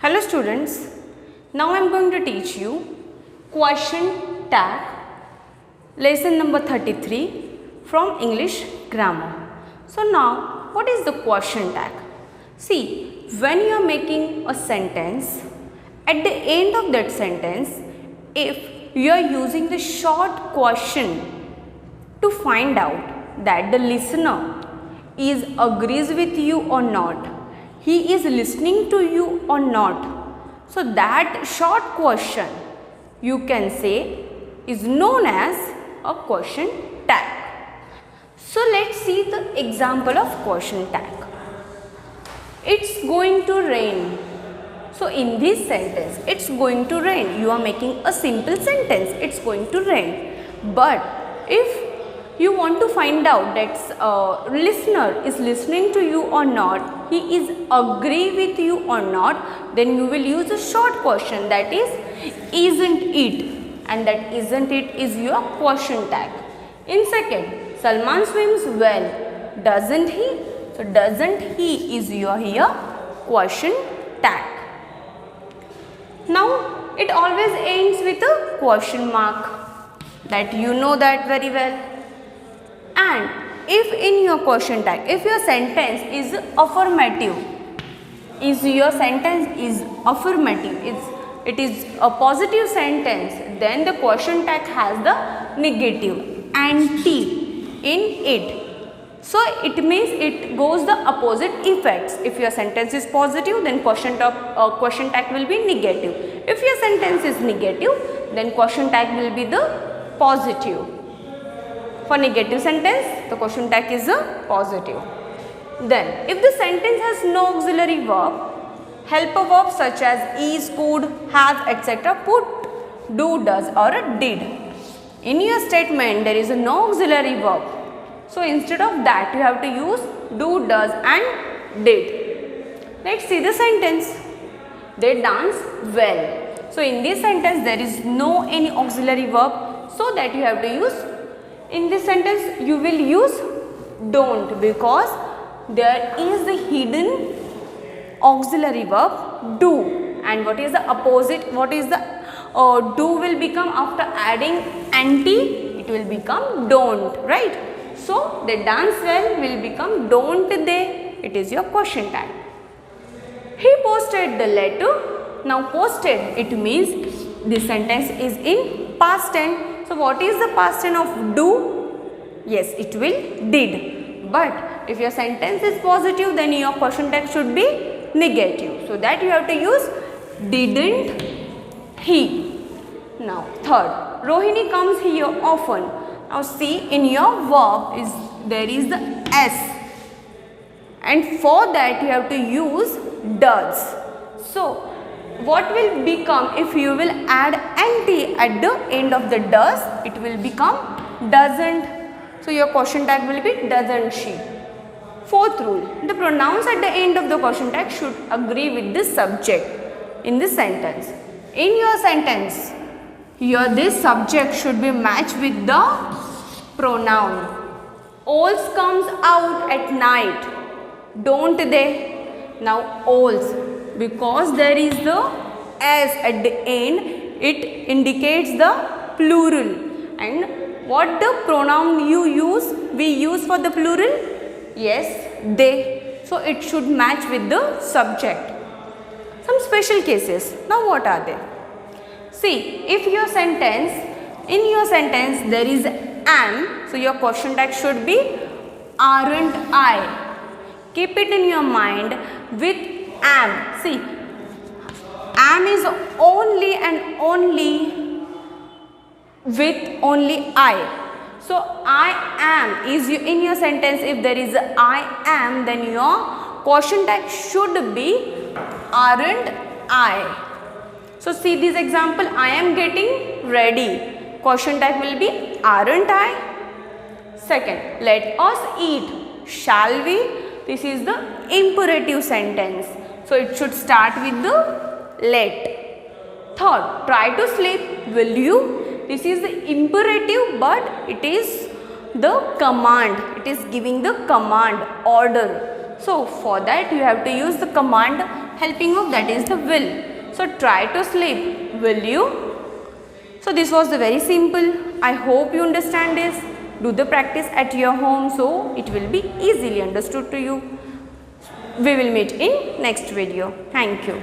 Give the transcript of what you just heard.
Hello students, now I am going to teach you question tag lesson number 33 from English grammar. So now what is the question tag? See, when you are making a sentence, at the end of that sentence, if you are using the short question to find out that the listener is agrees with you or not, he is listening to you or not. So that short question you can say is known as a question tag. So let's see the example of question tag. It's going to rain. So in this sentence, it's going to rain. You are making a simple sentence. It's going to rain. But if you want to find out that listener is listening to you or not, he is agree with you or not, then you will use a short question, that is isn't it, and that isn't it is your question tag. In second, Salman swims well, doesn't he? So doesn't he is your here question tag. Now it always ends with a question mark, that you know that very well. And if in your question tag, if your sentence is affirmative, it is a positive sentence, then the question tag has the negative anti in it. So it means it goes the opposite effects. If your sentence is positive, then question tag will be negative. If your sentence is negative, then question tag will be the positive. For negative sentence, the question tag is a positive. Then, if the sentence has no auxiliary verb, helper verbs such as is, could, have, etc. put do, does or did. In your statement, there is no auxiliary verb. So, instead of that, you have to use do, does and did. Let's see the sentence. They dance well. So, in this sentence, there is no any auxiliary verb. So, that you have to use. In this sentence, you will use don't, because there is the hidden auxiliary verb do. And what is the opposite? What is the do will become after adding anti? It will become don't, right? So, they dance well will become don't they. It is your question tag. He posted the letter. Now, posted, it means this sentence is in past tense. So, what is the past tense of do? Yes, it will did. But if your sentence is positive, then your question tag should be negative. So, that you have to use didn't he. Now, third, Rohini comes here often. Now, see, in your verb there is the S, and for that you have to use does. So, what will become if you will add anti at the end of the does? It will become doesn't. So, your question tag will be doesn't she. Fourth rule, the pronouns at the end of the question tag should agree with the subject in this sentence. In your sentence, here this subject should be matched with the pronoun. Owls comes out at night, don't they? Now, owls, because there is the s at the end, it indicates the plural. And what the pronoun we use for the plural? Yes, they. So, it should match with the subject. Some special cases. Now, what are they? See, if in your sentence there is am, so your question tag should be aren't I. Keep it in your mind with am. See, am is only and only with only I. So, I am is in your sentence. If there is a I am, then your question tag should be aren't I. So, see this example, I am getting ready. Question tag will be aren't I. Second, let us eat. Shall we? This is the imperative sentence. So, it should start with the let. Third, try to sleep. Will you? This is the imperative, but it is the command. It is giving the command, order. So, for that you have to use the command helping of, that is the will. So try to sleep, will you? So this was the very simple. I hope you understand this. Do the practice at your home so it will be easily understood to you. We will meet in next video. Thank you.